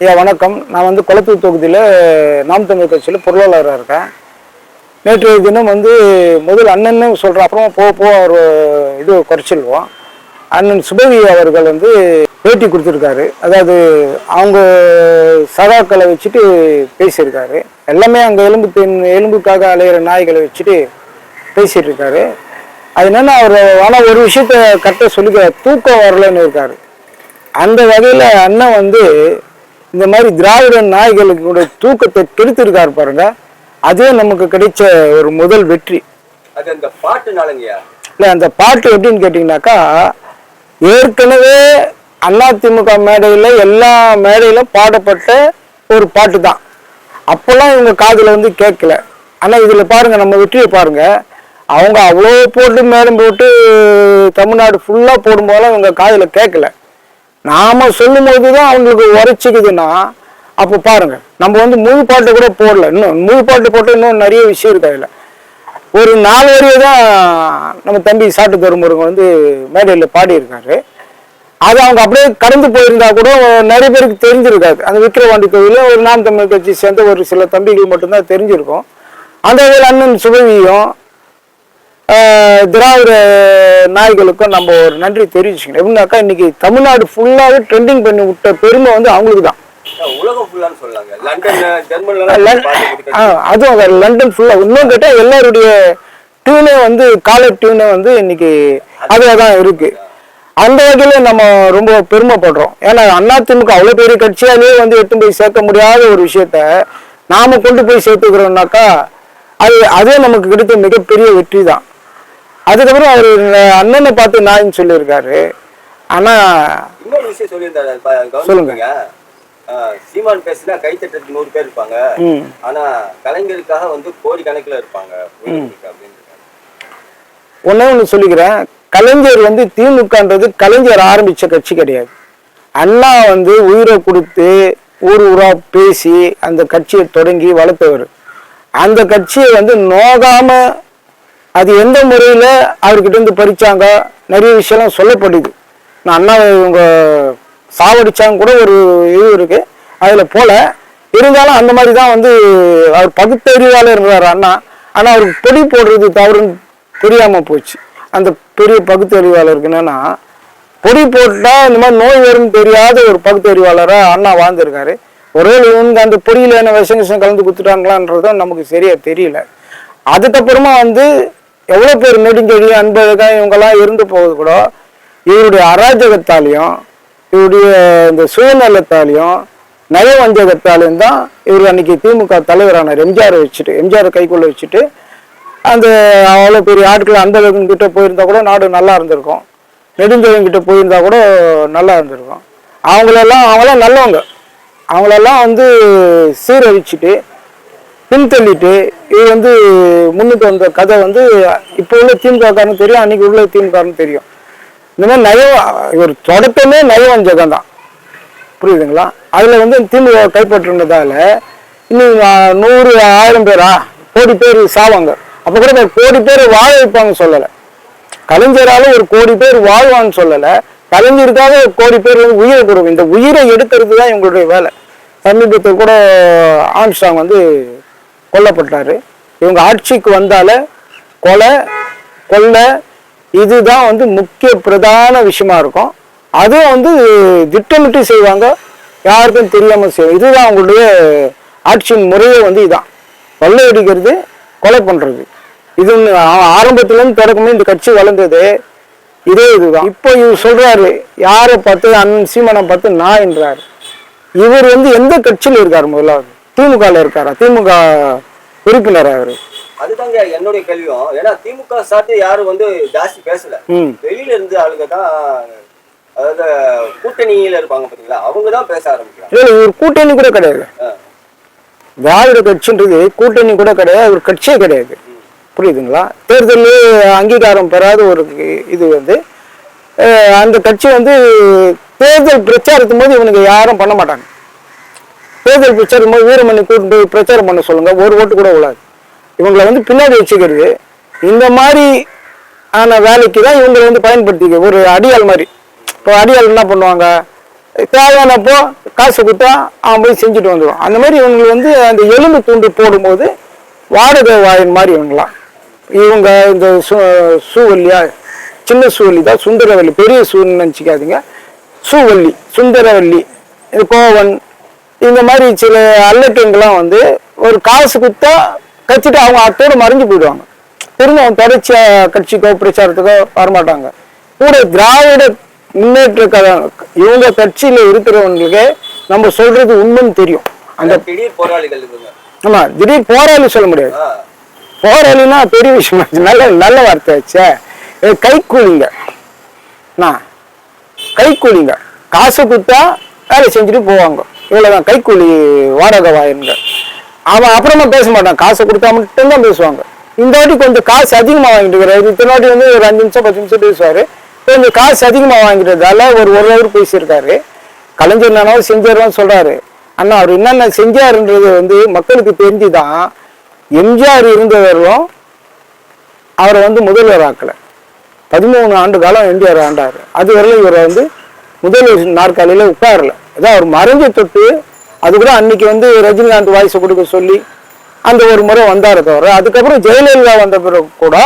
ஐயா வணக்கம். நான் வந்து கொளத்தூர் தொகுதியில் நாம் தமிழ் கட்சியில் பொருளாளராக இருக்கேன். நேற்றைய தினம் வந்து முதல் அண்ணன்னு சொல்கிறேன், அப்புறமா போக ஒரு இது குறைச்சிடுவோம். அண்ணன் சுபவி அவர்கள் வந்து பேட்டி கொடுத்துருக்காரு. அதாவது அவங்க சகாக்களை வச்சுட்டு பேசியிருக்காரு. எல்லாமே அங்கே எலும்புக்காக அலையிற நாய்களை வச்சுட்டு பேசிகிட்டு இருக்காரு. அது என்னென்னா அவர் ஆனால் ஒரு விஷயத்த கரெக்டாக சொல்லிக்கிறார், தூக்கம் வரலன்னு இருக்காரு. அந்த வகையில் அண்ணன் வந்து இந்த மாதிரி திராவிட நாய்களுக்கு தூக்கத்தை கெடுத்திருக்காரு பாருங்க. அதே நமக்கு கிடைச்ச ஒரு முதல் வெற்றி. அந்த பாட்டுனாலங்கய்யா இல்லை, அந்த பாட்டு எப்படின்னு கேட்டிங்கனாக்கா, ஏற்கனவே அதிமுக மேடையில் எல்லா மேடையிலும் பாடப்பட்ட ஒரு பாட்டு தான். அப்போல்லாம் இவங்க காதில் வந்து கேட்கல. ஆனால் இதில் பாருங்கள், நம்ம வெற்றியை பாருங்கள். அவங்க அவ்வளோ போட்டு மேடம் போட்டு தமிழ்நாடு ஃபுல்லாக போடும்போதெல்லாம் இவங்க காதில் கேட்கல. நாம சொல்லும் போது தான் அவங்களுக்கு உரைச்சிக்குதுன்னா அப்போ பாருங்க, நம்ம வந்து முழு பாட்டு கூட போடல. இன்னும் முழு பாட்டு போட்டு இன்னும் நிறைய விஷயம் இருக்கு. அதில் ஒரு 4 வரியை தான் நம்ம தம்பி சாட்டு தருமுருங்க வந்து மேடையில் பாடியிருக்காரு. அது அவங்க அப்படியே கடந்து போயிருந்தா கூட நிறைய பேருக்கு தெரிஞ்சிருக்காது. அந்த விக்கிரவாண்டி கோவிலில் ஒரு நாம் தமிழ் கட்சி சேர்ந்த ஒரு சில தம்பிகள் மட்டும்தான் தெரிஞ்சிருக்கும். அந்த வகையில் அண்ணன் சுபவியும் திராவிட நாய்களுக்கும் நம்ம ஒரு நன்றி தெரிவிச்சுக்கணும். எப்படின்னாக்கா, இன்னைக்கு தமிழ்நாடு ஃபுல்லாவே ட்ரெண்டிங் பண்ணி விட்ட பெருமை வந்து அவங்களுக்கு தான். அதுவும் லண்டன் ஃபுல்லா இன்னும் கேட்டா எல்லாருடைய டியூனே வந்து காலர் டியூனே வந்து இன்னைக்கு அதுலதான் இருக்கு. அந்த வகையில நம்ம ரொம்ப பெருமைப்படுறோம். ஏன்னா அதிமுக அவ்வளவு பெரிய கட்சியாலேயே வந்து எட்டு போய் சேர்க்க முடியாத ஒரு விஷயத்த நாம கொண்டு போய் சேர்த்துக்கிறோம்னாக்கா அதே நமக்கு கிடைத்த மிகப்பெரிய வெற்றி தான். அதுக்கப்புறம் அவர் அண்ணனை பார்த்து நாயின்னு சொல்லியிருக்காரு. ஆனா இன்னொரு விஷயம் சொல்லியிருந்தாரு, சொல்லுங்க. சீமான் பேசினா கைத்தட்டுறதுக்கு 100 பேர் இருப்பாங்க, ஆனா கலைஞருக்காக வந்து கோடி கணக்குல இருப்பாங்க. ஒண்ணு சொல்லிக்கிறேன், கலைஞர் வந்து திமுகன்றது கலைஞர் ஆரம்பிச்ச கட்சி கிடையாது. அண்ணா வந்து உயிரை கொடுத்து ஊர் ஊரா பேசி அந்த கட்சியை தொடங்கி வளர்த்தவர். அந்த கட்சியை வந்து நோகாம அது எந்த முறையில் அவர்கிட்ட இருந்து பறிச்சாங்க நிறைய விஷயம்லாம் சொல்லப்படுது. நான் அண்ணா இவங்க சாவடிச்சாங்க கூட ஒரு இது இருக்கு, அதில் போல இருந்தாலும் அந்த மாதிரி தான் வந்து அவர் பகுத்தறிவாளர் இருந்தார் அண்ணா. ஆனால் அவருக்கு பொடி போடுறது தவறுன்னு தெரியாமல் போச்சு. அந்த பெரிய பகுத்தறிவாளருக்கு என்னன்னா, பொடி போட்டால் இந்த மாதிரி நோய் வரும்னு தெரியாத ஒரு பகுத்தறிவாளராக அண்ணா வாழ்ந்திருக்காரு. ஒருவேளை இவங்க அந்த பொடியில் என்ன விஷம் கலந்து கொடுத்துட்டாங்களான்றதும் நமக்கு சரியா தெரியல. அதுக்கப்புறமா வந்து எவ்வளோ பேர் நெடுஞ்செடி அன்பழகா இவங்கெல்லாம் இருந்து போவது கூட இவருடைய அராஜகத்தாலையும் இவருடைய இந்த சுயநலத்தாலையும் நயவஞ்சகத்தாலையும் தான் இவர் அன்னைக்கு திமுக தலைவரானார். எம்ஜிஆரை கைக்குள்ள வச்சுட்டு அந்த அவ்வளோ பெரிய ஆட்கள் அன்பழகன் கிட்ட போயிருந்தா கூட நாடு நல்லா இருந்திருக்கும். நெடுஞ்செழியன் கிட்ட போயிருந்தா கூட நல்லா இருந்திருக்கும். அவங்களாம் நல்லவங்க. அவங்களெல்லாம் வந்து சீரழிச்சுட்டு பின்தள்ளிட்டு இவர் வந்து முன்னுக்கு வந்த கதை வந்து இப்போ உள்ள திமுகன்னு தெரியும், அன்னைக்கு உள்ள திமுகன்னு தெரியும். இந்த மாதிரி இவர் தொடக்கமே நயவஞ்சகம் தான், புரியுதுங்களா? அதுல வந்து திமுக கைப்பற்றினதால இன்னும் 100 1000 பேரா கோடி பேர் சாவாங்க. அப்ப கூட கோடி பேர் வாழ வைப்பாங்க சொல்லலை. கலைஞரால ஒரு கோடி பேர் வாழ்வான்னு சொல்லலை, கலைஞருக்காக ஒரு கோடி பேர் வந்து உயிரை கொடுக்கும். இந்த உயிரை எடுக்கிறது தான் இவங்களுடைய வேலை. சமீபத்தில் கூட ஆம்ஸ்ட்ராங் வந்து கொல்லப்பட்டாரு. இவங்க ஆட்சிக்கு வந்தால கொலை இதுதான் வந்து முக்கிய பிரதான விஷயமா இருக்கும். அதுவும் வந்து திட்டமிட்டு செய்வாங்க, யாருக்கும் தெரியாம செய்வாங்க. இதுதான் அவங்களுடைய ஆட்சியின் முறையே வந்து இதான், கொள்ளையடிக்கிறது, கொலை பண்றது. இது ஆரம்பத்திலேருந்து தொடக்கமே இந்த கட்சி வளர்ந்தது இதுதான். இப்போ இவர் சொல்றாரு, யாரை பார்த்து அண்ணன் சீமானை பார்த்து நான் என்றாரு. இவர் வந்து எந்த கட்சியில இருக்காரு? முதலாவது திமுகல இருக்காரா? திமுக உறுப்பினர் அவரு? அதுதாங்க என்னுடைய கேள்வியும். ஏன்னா திமுக சார்ந்து யாரும் வந்து ஜாஸ்தி பேசல, வெளியில இருந்து ஆளுங்க தான், அதாவது கூட்டணியில இருப்பாங்க பாத்தீங்களா, அவங்கதான் பேச ஆரம்பிக்கிறாங்க. இவர் கூட்டணி கூட கிடையாது, திராவிட கட்சின்றது கூட்டணி கூட கிடையாது, ஒரு கட்சியே கிடையாது, புரியுதுங்களா? தேர்தலில் அங்கீகாரம் பெறாத ஒரு இது வந்து அந்த கட்சி வந்து தேர்தல் பிரச்சாரத்தும் போது இவனுக்கு யாரும் பண்ண மாட்டாங்க. தேர்தல் பிரச்சாரம் போது வீரமணி கூட்டு போய் பிரச்சாரம் பண்ண சொல்லுங்க, ஒரு ஓட்டு கூட விடாது. இவங்களை வந்து பின்னாடி வச்சுக்கிறது, இந்த மாதிரி ஆன வேலைக்கு தான் இவங்களை வந்து பயன்படுத்திக்க. ஒரு அடியாள் மாதிரி. இப்போ அடியாள் என்ன பண்ணுவாங்க, தேவையானப்போ காசு கொடுத்தா அவன் போய் செஞ்சுட்டு வந்துடுவான். அந்த மாதிரி இவங்களுக்கு வந்து அந்த எலும்பு தூண்டு போடும்போது வாடகை வாயின் மாதிரி இவங்களாம். இவங்க இந்த சூவல்லியா, சின்ன சூவல்லி தான், சுந்தரவல்லி, பெரிய சூன்னு நினச்சிக்காதீங்க, சூவல்லி, சுந்தரவல்லி, கோவன், இந்த மாதிரி சில அல்லட்டுங்கெல்லாம் வந்து ஒரு காசு கொடுத்தா கட்சிட்டு அவங்க அத்தோடு மறைஞ்சு போயிடுவாங்க. திரும்ப அவங்க தொடர்ச்சியா கட்சிக்கோ பிரச்சாரத்துக்கோ வரமாட்டாங்க. கூட திராவிட முன்னேற்ற இவங்க கட்சியில இருக்கிறவங்களுக்கு நம்ம சொல்றது உண்மைன்னு தெரியும். அந்த திடீர் போராளிகள். ஆமா, திடீர் போராளி சொல்ல முடியாது. போராளினா பெரிய விஷயம், நல்ல நல்ல வார்த்தை ஆச்சே. கைக்கூலிங்க, கைக்கூலிங்க, காசு கொடுத்தா வேலை செஞ்சுட்டு போவாங்க, இவ்வளவுதான் கைக்கூலி, வாடகை வாயினுங்க. அவன் அப்புறமா பேச மாட்டான், காசு கொடுத்தா மட்டும்தான் பேசுவாங்க. இந்த வாட்டி கொஞ்சம் காசு அதிகமா வாங்கிட்டு இருக்கிறாரு. இத்தனை வாட்டி வந்து ஒரு 5 நிமிஷம் 10 நிமிஷம் பேசுவாரு. கொஞ்சம் காசு அதிகமா வாங்கிட்டதால ஒரு ஹவர் பேசியிருக்காரு. கலைஞர் நானும் செஞ்சாருன்னு சொல்றாரு. அண்ணா அவர் என்னென்ன செஞ்சாருன்றது வந்து மக்களுக்கு தெரிஞ்சுதான். எம்ஜிஆர் இருந்தவர்களும் அவரை வந்து முதல்வர் ஆக்கல. 13 ஆண்டு காலம் எம்ஜிஆர் ஆண்டாரு. அது வரையிலும் இவரை வந்து முதல்வர் நாற்காலியில உட்காரல. அதான் அவர் மறைஞ்ச தொட்டு, அது கூட அன்னைக்கு வந்து ரஜினிகாந்த் வாய்ஸை கொடுக்க சொல்லி அந்த ஒரு முறை வந்தாரு தவிர, அதுக்கப்புறம் ஜெயலலிதா வந்த பிறகு கூட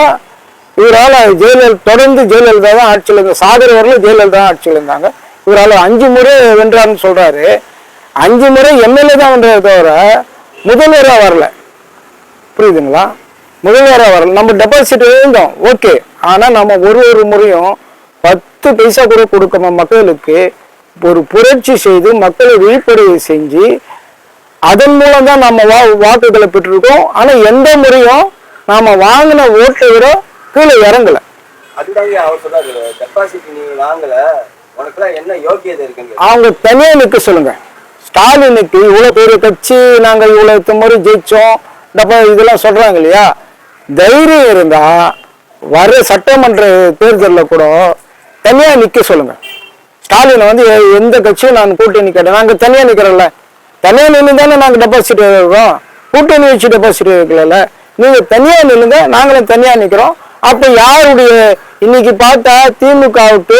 இவரால் தொடர்ந்து ஜெயலலிதா தான் ஆட்சியில் இருந்தாங்க. சாகர வரலும் ஜெயலலிதா தான் ஆட்சியில் இருந்தாங்க. இவரால் 5 முறை வென்றார்னு சொல்றாரு. 5 முறை எம்எல்ஏ தான் வென்றதை தவிர முதல்வராக வரல. புரியுதுங்களா? முதல்வராக வரல. நம்ம டெபாசிட் எழுந்தோம், ஓகே. ஆனா நம்ம ஒரு முறையும் 10 பைசா கூட கொடுக்க மக்களுக்கு ஒரு புரட்சி செய்து மக்களை விழிப்படைய செஞ்சு அதன் மூலம் தான் நம்ம வாக்குகளை பெற்றிருக்கோம். ஆனா எந்த முறையும் நாம வாங்கின ஓட்டை விட கீழே இறங்கல. அவங்க தனியா நிக்க சொல்லுங்க. ஸ்டாலினுக்கு இவ்வளவு பெரிய கட்சி, நாங்க இவ்வளவு முறை ஜெயிச்சோம் இதெல்லாம் சொல்றாங்க இல்லையா, தைரியம் இருந்தா வர சட்டமன்ற தேர்தலில் கூட தனியா நிக்க சொல்லுங்க. ஸ்டாலினை வந்து எந்த கட்சியும் நான் கூட்டணி கேட்டேன், நாங்க தனியா நிக்கிறோம்ல, தனியா நின்று தானே நாங்க டெபாசிட் இருக்கோம், கூட்டணி வச்சு டெபாசிட் இருக்கல. நீங்க தனியா நில்லுங்க, நாங்களும் தனியா நிக்கிறோம். அப்ப யாருடைய இன்னைக்கு பார்த்தா திமுகவுக்கு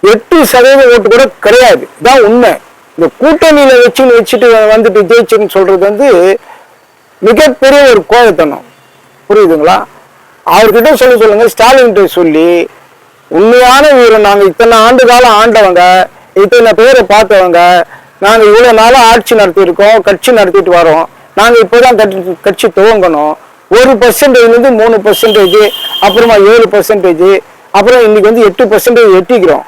8% ஓட்டு கூட கிடையாது. இதான் உண்மை. இந்த கூட்டணியில வச்சுட்டு வந்துட்டு ஜெயிச்சுன்னு சொல்றது வந்து மிகப்பெரிய ஒரு கோயத்தனம். புரியுதுங்களா? அவர்கிட்ட சொல்லுங்க, ஸ்டாலின் சொல்லி உண்மையான வீரன், நாங்க இத்தனை ஆண்டு காலம் ஆண்டவங்க, இத்தனை பேரை பார்த்தவங்க, நாங்க இவ்வளவு நாளும் ஆட்சி நடத்தியிருக்கோம், கட்சி நடத்திட்டு வரோம், நாங்க இப்போதான் கட்சி துவங்கணும், 1% 3%, அப்புறமா 7%, அப்புறம் இன்னைக்கு வந்து 8% எட்டிக்கிறோம்.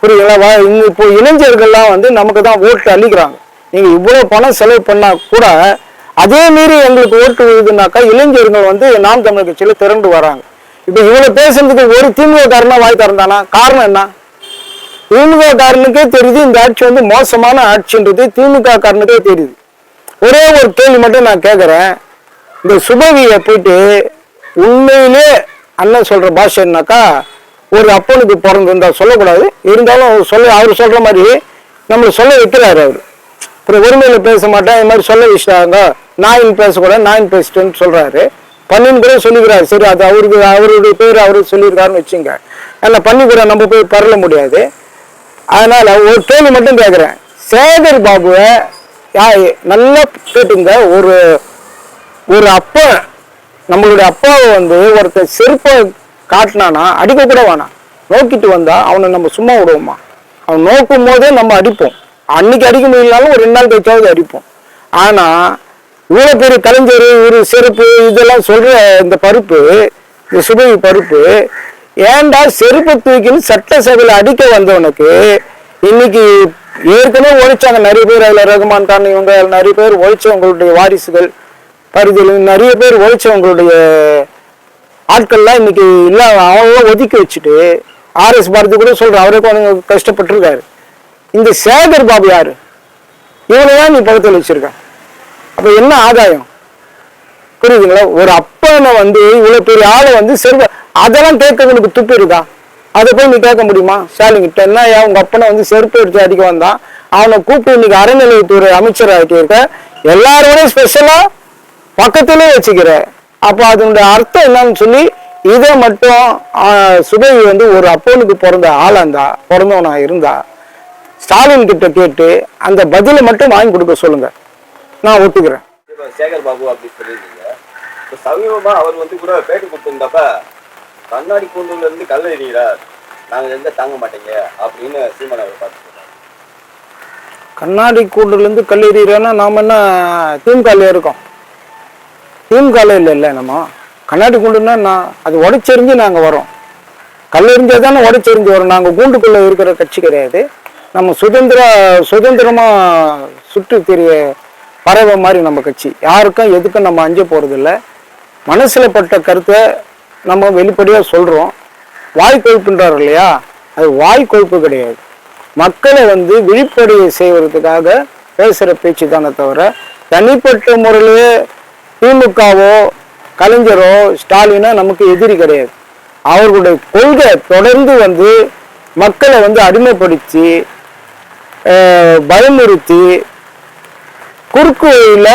புரியுதுங்களா? இப்போ இளைஞர்கள்லாம் வந்து நமக்கு தான் ஓட்டு அளிக்கிறாங்க. நீங்க இவ்வளவு பணம் செலவு பண்ணா கூட அதே மீறி எங்களுக்கு ஓட்டு விழுதுனாக்கா இளைஞர்கள் வந்து நாம் தமிழர் கட்சியில திரண்டு வராங்க. இப்ப இவ்வளவு பேசுறதுக்கு ஒரு திமுக காரனா வாய் திறந்தானா? காரணம் என்ன? திமுக காரனுக்கே தெரியுது இந்த ஆட்சி வந்து மோசமான ஆட்சின்றது திமுக காரனுக்கே தெரியுது. ஒரே ஒரு கேள்வி மட்டும் நான் கேட்கிறேன். இந்த சுபவிய போயிட்டு உண்மையிலே அண்ணன் சொல்ற பாஷைனாக்கா ஒரு அப்பனுக்கு பிறந்திருந்தா சொல்லக்கூடாது, இருந்தாலும் அவர் சொல்ற மாதிரி நம்மளை சொல்ல வைக்கிறாரு. அவரு அப்புறம் ஒருமையில பேச மாட்டேன், இது மாதிரி சொல்ல வச்சுட்டாங்க, நாயின் பேசக்கூடாது, நாயின் பேசிட்டேன்னு சொல்றாரு. பண்ணின்னு கூட சொல்லிக்கிறாரு. சரி, அது அவருடைய பேர் அவரு சொல்லியிருக்காருன்னு வச்சுங்க. ஏன்னா பண்ணி கூட நம்ம போய் பரல முடியாது. அதனால ஒரு கேள்வி மட்டும் கேட்கிறேன். சேகர் பாபுவை நல்லா கேட்டுங்க. ஒரு அப்பா, நம்மளுடைய அப்பாவை வந்து ஒருத்தர் செருப்பை காட்டினானா அடிக்க கூட வேணாம், நோக்கிட்டு வந்தா அவனை நம்ம சும்மா விடுவோமா? அவன் நோக்கும் போதே நம்ம அடிப்போம். அன்னைக்கு அடிக்க முடியலனாலும் ஒரு 2 நாள் கழிச்சாவது அடிப்போம். ஆனா இவ்வளவு பெரிய கலைஞர், ஒரு செருப்பு, இதெல்லாம் சொல்ற இந்த பருப்பு, இந்த சுபவி பருப்பு, ஏன்டா செருப்பு தூக்கின்னு சட்டசபையில் அடிக்க வந்தவனுக்கு இன்னைக்கு ஏற்கனவே ஒழிச்சாங்க நிறைய பேர். அதுல ரகுமான் கான் இவங்க நிறைய பேர் ஒழிச்சவங்களுடைய வாரிசுகள், பரிதியில் நிறைய பேர் ஒழிச்சவங்களுடைய ஆட்கள்லாம் இன்னைக்கு இல்ல, அவங்களாம் ஒதுக்கி வச்சுட்டு RS பாரதி கூட சொல்ற, அவரே கொஞ்சம் கஷ்டப்பட்டிருக்காரு. இந்த சேகர் பாபு யாரு? இவனைதான் நீ பக்கத்தில் வச்சிருக்க. அப்ப என்ன ஆதாயம்? புரியுதுங்களா? ஒரு அப்பனை வந்து இவ்வளவு பெரிய ஆளை வந்து அதெல்லாம் கேட்க உனக்கு துப்பு இருக்கா? அதை போய் நீ கேட்க முடியுமா? ஸ்டாலின் கிட்ட என்ன உங்க அப்பனை வந்து செருப்பு எடுத்து அடிக்க வந்தான், அவனை கூப்பிட்டு இன்னைக்கு அறநிலையத்துறை அமைச்சர் ஆகிட்டு எல்லாரோட ஸ்பெஷலா பக்கத்திலே வச்சுக்கிற. அப்ப அதனுடைய அர்த்தம் என்னன்னு சொல்லி இதை மட்டும் சுபவி வந்து ஒரு அப்பனுக்கு பிறந்த ஆளா இருந்தா, பிறந்தவனா இருந்தா, ஸ்டாலின் கிட்ட கேட்டு அந்த பதிலை மட்டும் வாங்கி கொடுக்க சொல்லுங்க, நான் ஒத்துக்கிறேன். சேகர் பாபு அப்படி சொல்லியிருக்கீங்க. இப்போ சமீபமா அவர் வந்து கூட பேட்டி கொடுத்துருந்தப்ப கண்ணாடி கூண்டுல இருந்து கல்ல எறிகிறார், நாங்கள் எந்த தாங்க மாட்டேங்க அப்படின்னு சீமான் அவர் பார்த்து சொல்றாரு. கண்ணாடி கூண்டுலேருந்து கல் எறிகிறோன்னா நாம் என்ன திமுகல இருக்கோம்? திமுகல இல்லை, நம்ம கண்ணாடி கூண்டுன்னா நான் அது உடைச்செறிஞ்சு நாங்கள் வரோம். கல்லெறிஞ்சா தானே உடைச்செறிஞ்சு வரோம். நாங்கள் கூண்டுக்குள்ளே இருக்கிற கட்சி கிடையாது. நம்ம சுதந்திரமாக சுற்றி தெரிய பறவை மாதிரி நம்ம கட்சி. யாருக்கும் எதுக்கும் நம்ம அஞ்ச போகிறதில்ல. மனசில் பட்ட கருத்தை நம்ம வெளிப்படையாக சொல்கிறோம். வாய் கொழுப்புன்றார் இல்லையா, அது வாய் கொழுப்பு கிடையாது. மக்களை வந்து விழிப்படைய செய்வதற்காக பேசுகிற பேச்சு தானே தவிர தனிப்பட்ட முறையிலே திமுகவோ கலைஞரோ ஸ்டாலினோ நமக்கு எதிரி கிடையாது. அவர்களுடைய கொள்கை தொடர்ந்து வந்து மக்களை வந்து அடிமைப்படுத்தி பயமுறுத்தி குறுக்கு வழியில்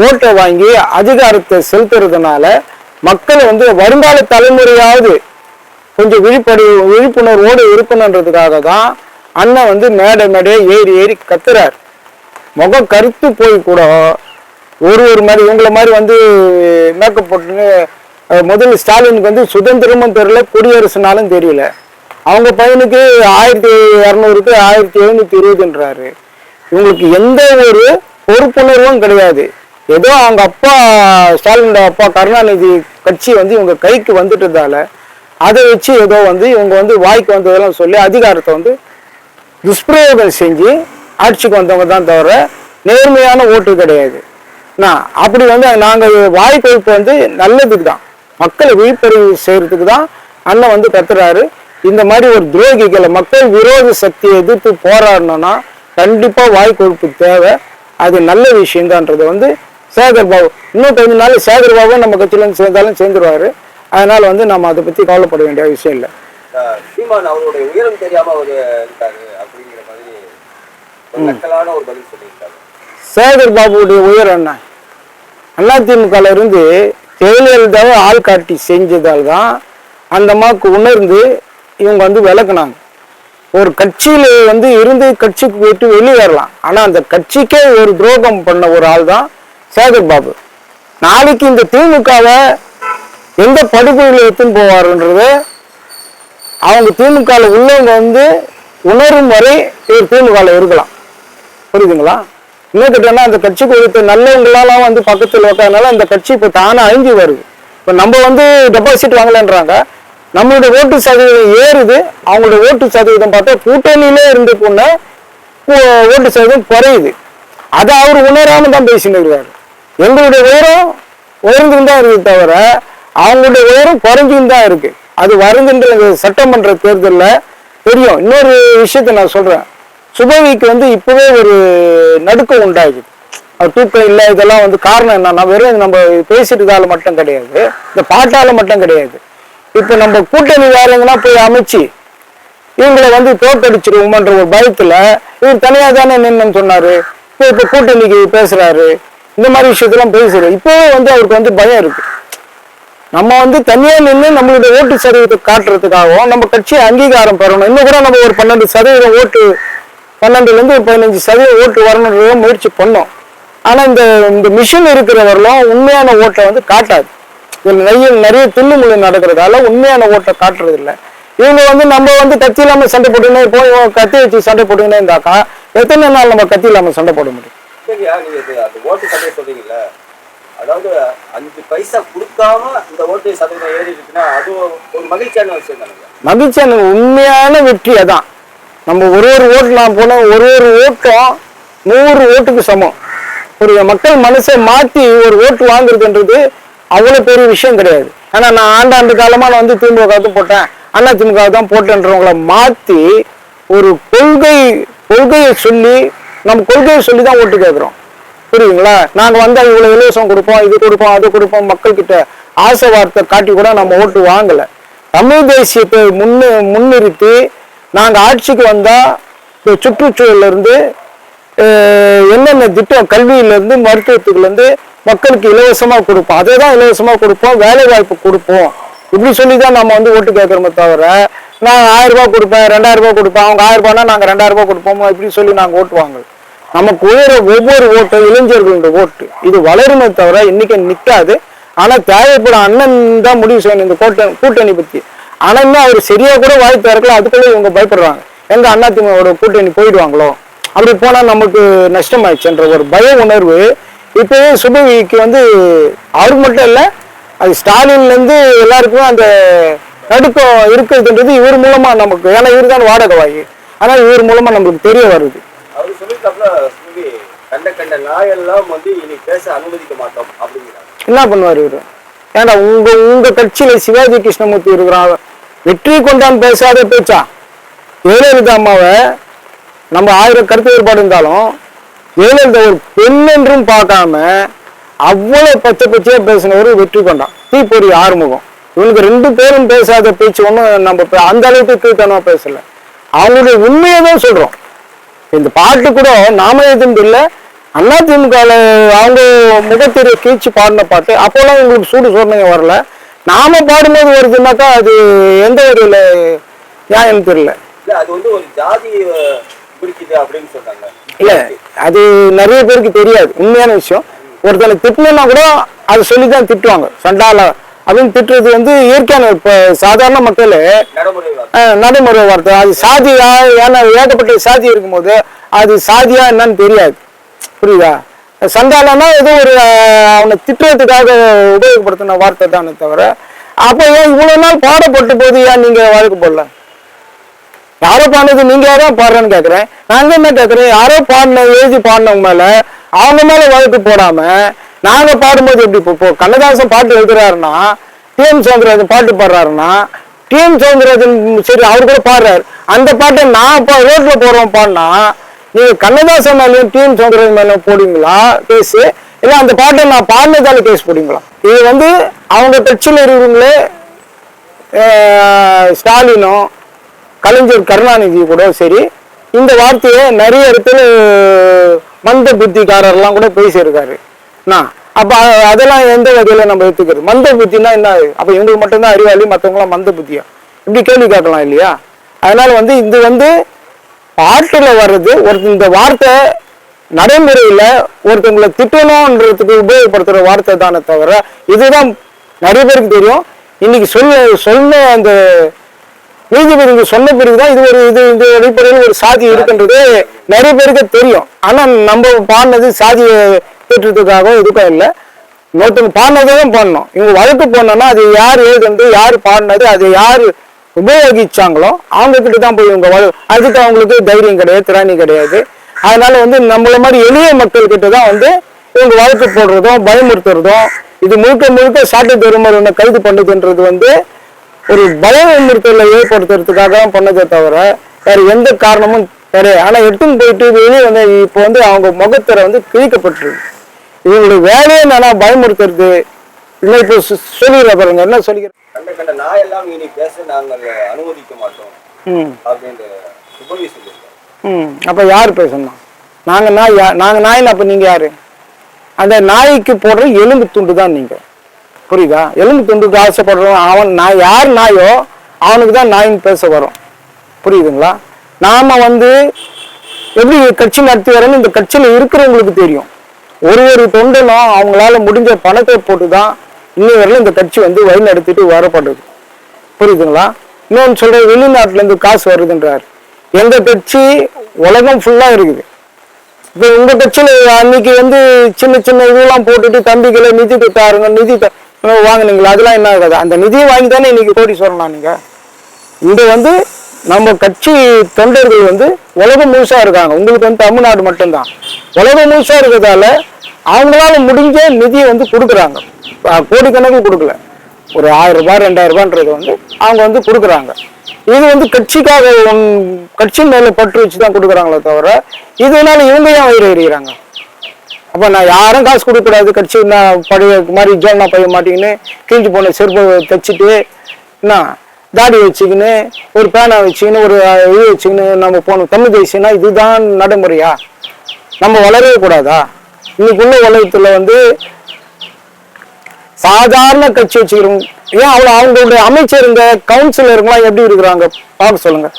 ஓட்டை வாங்கி அதிகாரத்தை செலுத்துறதுனால மக்களை வந்து வருங்கால தலைமுறையாவது கொஞ்சம் விழிப்புணர்வோடு இருக்கணுன்றதுக்காக தான் அண்ணன் வந்து மேடையே ஏறி கத்துறார். முகம் கருத்து போய் கூட ஒரு மாதிரி இவங்களை மாதிரி வந்து மேக்கப் போட்டுன்னு முதல்ல ஸ்டாலினுக்கு வந்து சுதந்திரமும் தெரியல, குடியரசுனாலும் தெரியல. அவங்க பையனுக்கு 1200க்கு 1720ன்றாரு. இவங்களுக்கு எந்த ஒரு பொறுப்புணர்வும் கிடையாது. ஏதோ அவங்க அப்பா ஸ்டாலினோட அப்பா கருணாநிதி கட்சி வந்து இவங்க கைக்கு வந்துட்டதால அதை வச்சு ஏதோ வந்து இவங்க வந்து வாய்க்கு வந்ததெல்லாம் சொல்லி அதிகாரத்தை வந்து துஷ்பிரயோகம் செஞ்சு ஆட்சிக்கு வந்தவங்க தான் தவிர நேர்மையான ஓட்டு கிடையாது. அப்படி வந்து நாங்கள் வாய் கொழுப்பு வந்து நல்லதுக்கு தான், மக்களை விழிப்பறிவு செய்யறதுக்கு தான் அண்ணன் வந்து கத்துறாரு. இந்த மாதிரி ஒரு துரோகிகளை மக்கள் விரோத சக்தியை எதிர்த்து போராடணும்னா கண்டிப்பா வாய் கொழுப்பு தேவை. அது நல்ல விஷயம்தான்றது வந்து சேகர் பாபு இன்னும் கொஞ்ச நாள் சேகர் பாபு நம்ம கட்சியில சேர்ந்தாலும் சேர்ந்துருவாரு. அதனால வந்து நம்ம அதை பத்தி கவலைப்பட வேண்டிய விஷயம் இல்லை. சீமான் அவருடைய உயரம் தெரியாம அவர் இருக்காரு அப்படிங்கிற மாதிரி ஒரு நக்கலான ஒரு பதில் சொல்லியிருக்காரு. சேகர் பாபுடைய உயரம் என்ன? அதிமுகல இருந்து ஜெயலலிதாவை ஆள் காட்டி செஞ்சதால் தான் அந்த அம்மாவுக்கு உணர்ந்து இவங்க வந்து விளக்குனாங்க. ஒரு கட்சியில வந்து இருந்து கட்சிக்கு போயிட்டு வெளியே வரலாம், ஆனா அந்த கட்சிக்கே ஒரு துரோகம் பண்ண ஒரு ஆள் தான் சேகர் பாபு. நாளைக்கு இந்த திமுகவை எந்த படுகொலையில் எடுத்துன்னு போவாருன்றது அவங்க திமுகல உள்ளவங்க வந்து உணரும் வரை இவர் திமுகல இருக்கலாம். புரியுதுங்களா? இன்னும் கேட்டோம்னா அந்த கட்சி கொடுத்த நல்லவங்களாலாம் வந்து பக்கத்தில் வைக்கிறதுனால அந்த கட்சி இப்போ தானே அழிஞ்சு வருது. இப்போ நம்ம வந்து டெபாசிட் வாங்கலன்றாங்க, நம்மளுடைய ஓட்டு சதவீதம் ஏறுது. அவங்களோட ஓட்டு சதவீதம் பார்த்தா கூட்டணியிலே இருந்து போன ஓட்டு சதவீதம் குறையுது. அதை அவர் உணராம தான் பேசின்னு இருக்காரு. எங்களுடைய உயரம் உயர்ந்துன்னு தான் இருக்குது தவிர அவங்களுடைய உயரம் குறைஞ்சுன்னு தான் இருக்கு. அது வருகின்ற சட்டமன்ற தேர்தலில் தெரியும். இன்னொரு விஷயத்த நான் சொல்றேன், சுபவிக்கு வந்து இப்பவே ஒரு நடுக்கம் உண்டாகுது. அது தூக்கம் இல்லை, இதெல்லாம் வந்து காரணம் என்னன்னா வெறும் நம்ம பேசிட்டதால மட்டும் கிடையாது, இந்த பாட்டால மட்டும் கிடையாது. இப்ப நம்ம கூட்டணி வேறங்கன்னா போய் அமைச்சு இவங்களை வந்து தோற்கடிச்சிருவோம்ன்ற ஒரு பயத்துல இவர் தனியா தானே நின்னு சொன்னாரு. இப்ப கூட்டணிக்கு பேசுறாரு, இந்த மாதிரி விஷயத்தெல்லாம் பேசுறாரு. இப்பவே வந்து அவருக்கு வந்து பயம் இருக்கு. நம்ம வந்து தனியா நின்று நம்மளுடைய ஓட்டு சதவீதத்தை காட்டுறதுக்காகவும் நம்ம கட்சியை அங்கீகாரம் பெறணும். இன்னும் கூட நம்ம ஒரு 12% ஓட்டு 12லேருந்து 15% ஓட்டு வரணுன்றத முயற்சி பண்ணோம். ஆனா இந்த மிஷின் இருக்கிறவர்களும் உண்மையான ஓட்டை வந்து காட்டாது. இதில் நிறைய தில்லுமுள்ளு நடக்கிறதால உண்மையான ஓட்டை காட்டுறது இல்லை. இவங்க வந்து நம்ம வந்து கத்தி இல்லாம சண்டை போட்டுனே போய் கத்தி வச்சு சண்டை போட்டுக்கினே இருந்தாக்கா எத்தனை நாள் நம்ம கத்தி இல்லாம சண்டை போட முடியும்? சரியா, நீங்க அந்த ஓட்டு சண்டை சொல்றீங்கல்ல, அதாவது 5 பைசா கொடுக்காம இந்த ஓட்டு சதவீதம் ஏறி இருக்குன்னா அது ஒரு மகிழ்ச்சியான விஷயம் தானே? மகிழ்ச்சியான உண்மையான வெற்றி அதான். நம்ம ஒரு ஓட்டு நான் போன ஒரு ஓட்டம் 100 ஓட்டுக்கு சமம். ஒரு மக்கள் மனசை மாற்றி ஒரு ஓட்டு வாங்குறதுன்றது அவ்வளோ பெரிய விஷயம் கிடையாது. ஆனா நான் ஆண்டாண்டு காலமா நான் வந்து திமுக போட்டேன், அண்ணா திமுக தான் போட்டேன்றவங்களை மாற்றி ஒரு கொள்கையை சொல்லி நம்ம கொள்கையை சொல்லி தான் ஓட்டு கேட்குறோம். புரியுதுங்களா? நாங்கள் வந்தால் இவ்வளோ இலவசம் கொடுப்போம், இது கொடுப்போம், அது கொடுப்போம், மக்கள்கிட்ட ஆசை வார்த்தை காட்டி கூட நம்ம ஓட்டு வாங்கலை. தமிழ் தேசியத்தை முன்னிறுத்தி நாங்கள் ஆட்சிக்கு வந்தால் இந்த சுற்றுச்சூழல்ல இருந்து என்னென்ன திட்டம் கல்வியிலேருந்து மருத்துவத்துக்குலேருந்து மக்களுக்கு இலவசமாக கொடுப்போம், அதை தான் இலவசமாக கொடுப்போம், வேலை வாய்ப்பு கொடுப்போம், இப்படி சொல்லி தான் நம்ம வந்து ஓட்டு கேட்குறோமே தவிர நான் 1000 ரூபாய் கொடுப்பேன், 2000 ரூபாய் கொடுப்பேன், அவங்க 1000 ரூபாய்னா நாங்க 2000 ரூபாய் கொடுப்போம், இப்படி சொல்லி நாங்க ஓட்டுவாங்க. நமக்கு ஒவ்வொரு ஓட்டு இளைஞர்களுடைய ஓட்டு இது வளருமே தவிர இன்னைக்கு நிற்காது. ஆனா தேவைப்படும் அண்ணன் தான் முடிவு செய்யணும் இந்த கூட்டணி பத்தி. ஆனா இன்னும் அவர் சரியா கூட வாய் திறக்கல, அதுக்குள்ள இவங்க பயப்படுறாங்க, எங்க அதிமுகவோட கூட்டணி போயிடுவாங்களோ, அப்படி போனா நமக்கு நஷ்டமாயிடுச்சுன்ற ஒரு பய உணர்வு இப்பவே சுபவிக்கு வந்து அவருக்கு மட்டும் இல்ல, அது ஸ்டாலின்ல இருந்து எல்லாருக்குமே அந்த நடுக்கம் இருக்குதுன்றது இவர் மூலமா நமக்கு, ஏன்னா இவர் தான் வாடகை வாங்கி, ஆனா இவர் மூலமா நம்மளுக்கு தெரிய வருது. அவரு சொல்லிட்டாப்ல கண்ட நாயெல்லாம் வந்து இனி பேச அனுமதிக்க மாட்டோம் அப்படிங்கிறாங்க. என்ன பண்ணுவாரு இவரு? ஏன்னா உங்க கட்சியில சிவாஜி கிருஷ்ணமூர்த்தி இருக்கிறான், வெற்றி கொண்டான் பேசாத பேச்சா? ஜெயலலிதா அம்மாவை நம்ம 1000 கருத்து வேறுபாடு இருந்தாலும் ஜெயலலிதா ஒரு பெண் என்றும் பார்க்காம அவ்வளவு பச்சை பச்சையா பேசினவர் வெற்றி கொண்டான். தீப்பொறி ஆறுமுகம், இவனுக்கு 2 பேரும் பேசாத பேச்சு ஒன்றும் நம்ம அந்த அளவுக்கு கீழ்த்தனமா பேசல. அவங்களுடைய உண்மையை தான் சொல்றோம். இந்த பாட்டு கூட நாம எதுவும் இல்லை, அதிமுக அவங்க முகத்திரை கீழ்ச்சி பாடின பாட்டு. அப்போல்லாம் உங்களுக்கு சூடு சொன்னீங்க வரல, நாம பாடும்போது வருதுன்னாக்கா அது எந்த ஒரு நியாயம் தெரியல. அது வந்து ஒரு ஜாதி பிடிக்குது அப்படின்னு சொல்றாங்க. இல்ல அது நிறைய பேருக்கு தெரியாது உண்மையான விஷயம். ஒருத்தனை திட்டணும்னா கூட அதை சொல்லிதான் திட்டுவாங்க. சண்டால அப்படின்னு திட்டுறது வந்து இயற்கையான, இப்ப சாதாரண மக்கள் நடைமுறை வார்த்தை. அது சாதியா, ஏன்னா ஏகப்பட்ட சாதி இருக்கும்போது அது சாதியா என்னன்னு தெரியாது, புரியுதா? சண்டாலன்னா ஏதோ ஒரு அவனை திட்டுறதுக்காக உபயோகப்படுத்தின வார்த்தை தானே தவிர, அப்போ ஏன் இவ்வளவு நாள் பாடப்பட்ட போது ஏன் நீங்க வழக்கு போடல? யாரோ பாடினது நீங்க யாரோ பாடுறேன்னு கேட்கறேன். நாங்க என்ன கேட்கறேன், யாரோ பாடின எழுதி பாடினவங்க மேல அவங்க மேல வழக்கு போடாம நாங்க பாடும்போது எப்படி? இப்போ கண்ணதாசன் பாட்டு எழுதுறாருன்னா, டிஎம் சௌந்தரராஜன் பாட்டு பாடுறாருன்னா, டிஎம் சௌந்தரராஜன் சரி அவரு கூட பாடுறாரு, அந்த பாட்டை நான் ரோட்ல போறோம் பாடினா நீங்க கண்ணதாசன் மேலேயும் டிஎம் சௌந்தரராஜன் மேலேயும் போடுவீங்களா கேஸ்? இல்ல அந்த பாட்டை நான் பாடினதால கேஸ் போடுவீங்களா? இது வந்து அவங்க கட்சியில் இருக்கிறவங்களே ஸ்டாலினும் கலைஞர் கருணாநிதி கூட சரி இந்த வார்த்தையை நிறைய இடத்துல மந்த புத்திக்காரர்லாம் கூட பேசியிருக்காரு. அப்ப அதெல்லாம் எந்த வகையில நம்ம எடுத்துக்கிறது? மந்த புத்தினா என்ன? அப்ப இவங்களுக்கு மட்டும்தான் அறிவாளி, மற்றவங்களாம் மந்த புத்தியா? இப்படி கேள்வி கேட்கலாம் இல்லையா? அதனால வந்து இது வந்து பாட்டுல வர்றது இந்த வார்த்தை நடைமுறையில ஒருத்தவங்களை திட்டணும்ன்றதுக்கு உபயோகப்படுத்துற வார்த்தை தானே தவிர, இதுதான் நிறைய பேருக்கு தெரியும். இன்னைக்கு சொன்ன அந்த நீதிபதி சொன்ன பிறகுதான் இது இந்த அடிப்படையில் ஒரு சாதி இருக்குன்றது நிறைய பேருக்கு தெரியும். ஆனா நம்ம பாடினது சாதியை திட்டுறதுக்காக இதுக்கும் இல்லை, இன்னொருத்தவங்க பாடினதான் பாடணும். இவங்க வழக்கு போனோம்னா அது யார் எழுதுந்து யார் பாடினது, அது யார் உபயோகிச்சாங்களோ அவங்க கிட்ட தான் போய் இவங்க அதுக்கு அவங்களுக்கு தைரியம் கிடையாது, திராணி கிடையாது. அதனால வந்து நம்மள மாதிரி எளிய மக்கள் கிட்ட தான் வந்து இவங்க வழக்கு போடுறதும் பயமுறுத்துறதும், இது முழுக்க சாட்டை பெருமருவனை கைது பண்ணதுன்றது வந்து ஒரு பயமுறுத்தலை ஏற்படுத்துறதுக்காக தான் பண்ணதே தவிர வேற எந்த காரணமும் கிடையாது. ஆனா எடுத்துன்னு போயிட்டு வெளியே வந்து இப்போ வந்து அவங்க முகத்திரை வந்து கிழிக்கப்பட்டிருக்கு. இவங்களுடைய வேலையே என்னன்னா பயமுறுத்துறது. இல்லை இப்போ சொல்லிடுற பாருங்க, என்ன சொல்லிக்கிறேன், கண்ட நாயெல்லாம் இனி பேச நாங்கள் அனுமதிக்க மாட்டோம் அப்படின்னு சொல்லியிருக்கோம். அப்ப யாரு பேசணும்? நாங்க நாயின்னு அப்ப நீங்க யாரு? அந்த நாய்க்கு போடுற எலும்பு துண்டு தான் நீங்க, புரியுதா? எலும்பு துண்டுக்கு ஆசைப்படுறோம். அவன் யார் நாயோ அவனுக்கு தான் நாயின்னு பேச வரும், புரியுதுங்களா? நாம வந்து எப்படி கட்சி நடத்தி வரணும் இந்த கட்சியில இருக்கிறவங்களுக்கு தெரியும். ஒரு தொண்டனும் அவங்களால முடிஞ்ச பணத்தை போட்டுதான் இன்னும் வரையிலும் இந்த கட்சி வந்து வழி நடத்திட்டு வரப்படுது, புரியுதுங்களா? இன்னொன்னு சொல்ற, வெளிநாட்டுல இருந்து காசு வருதுன்றாரு. எங்க கட்சி உலகம் ஃபுல்லா இருக்குது. இப்ப உங்க கட்சியில அன்னைக்கு வந்து சின்ன இதெல்லாம் போட்டுட்டு தம்பிகளை நிதி திட்டாருங்க, நிதி வாங்கினீங்களா? அதெல்லாம் என்ன ஆகாது? அந்த நிதியை வாங்கி தானே இன்னைக்கு கோடீஸ்வரன் நீங்க. இங்க வந்து நம்ம கட்சி தொண்டர்கள் வந்து உலகம் முழுசா இருக்காங்க. உங்களுக்கு வந்து தமிழ்நாடு மட்டும்தான். உலகம் முழுசா இருக்கிறதால அவங்களால முடிஞ்ச நிதியை வந்து கொடுக்குறாங்க. கோடிக்கணக்கில் கொடுக்கல, ஒரு 1000 ரூபாய் 2000 ரூபான்றது வந்து அவங்க வந்து கொடுக்குறாங்க. இது வந்து கட்சிக்காக கட்சி மேல பற்று வச்சுதான் கொடுக்குறாங்களே தவிர இதனால இவங்க ஏன் வயிறு எறிகிறாங்க? அப்ப நான் யாரும் காசு கொடுக்கக்கூடாது, கட்சி நான் பழைய மாதிரி ஜோல்னா பைய மாட்டிங்கன்னு கிழிஞ்சு போன செருப்பை தைச்சிட்டு என்ன தாடி வச்சுக்கின்னு ஒரு பேனா வச்சுக்கின்னு ஒரு இது வச்சுக்கின்னு நம்ம போகணும் தமிழ் தேசியம்னா இதுதான் நடைமுறையா? நம்ம வளரவே கூடாதா? இன்னைக்குள்ள உலகத்துல வந்து சாதாரண கட்சி வச்சுக்கிறோம். ஏன் அவ்வளோ அவங்களுடைய அமைச்சருங்க கவுன்சிலருங்களாம் எப்படி இருக்கிறாங்க பார்க்க சொல்லுங்க.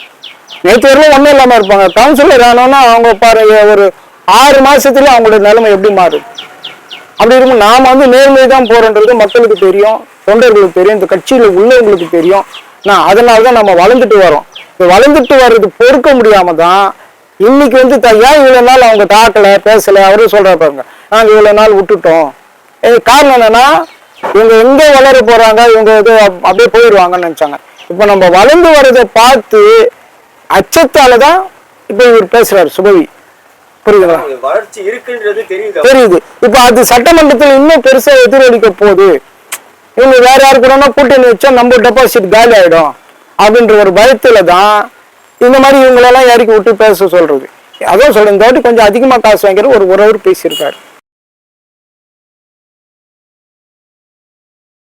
நேற்று வரைக்கும் ஒன்றும் இல்லாமல் இருப்பாங்க. கவுன்சிலர் ஆனோன்னா அவங்க பாருங்க ஒரு 6 மாசத்துல அவங்களுடைய நிலைமை எப்படி மாறும். அப்படி இருக்கும் நாம வந்து நேர்மை தான் போறோன்றது மக்களுக்கு தெரியும், தொண்டர்களுக்கு தெரியும், இந்த கட்சியில உள்ளவங்களுக்கு தெரியும். அதனாலதான் நம்ம வளர்ந்துட்டு வரோம். வளர்ந்துட்டு வர்றது பொறுக்க முடியாம தான் இன்னைக்கு வந்து ஏன் இவ்வளவு நாள் அவங்க தாக்கல பேசல அவரும் சொல்ற பாருங்க, நாங்க இவ்வளவு நாள் விட்டுட்டோம். காரணம் என்னன்னா இவங்க எங்க வளர போறாங்க, இவங்க இது அப்படியே போயிடுவாங்கன்னு நினைச்சாங்க. இப்ப நம்ம வளர்ந்து வர்றதை பார்த்து அச்சத்தாலதான் இப்ப இவர் பேசுறாரு சுபவி. புரியுதுங்களா? வளர்ச்சி இருக்குன்றது தெரியுது. இப்ப அது சட்டமன்றத்தில் இன்னும் பெருசா எதிரொலிக்க போகுது. இவங்க வேற யாரு கூட கூட்டணி வச்சா நம்ம டெபாசிட் காலி ஆயிடும் அப்படின்ற ஒரு பயத்துல தான் இந்த மாதிரி இவங்களெல்லாம் இறக்கி விட்டு பேச சொல்றது. அதான் சொல்றேன், இந்த வாட்டி கொஞ்சம் அதிகமா காசு வாங்கிற ஒரு உறவர் பேசியிருக்காரு.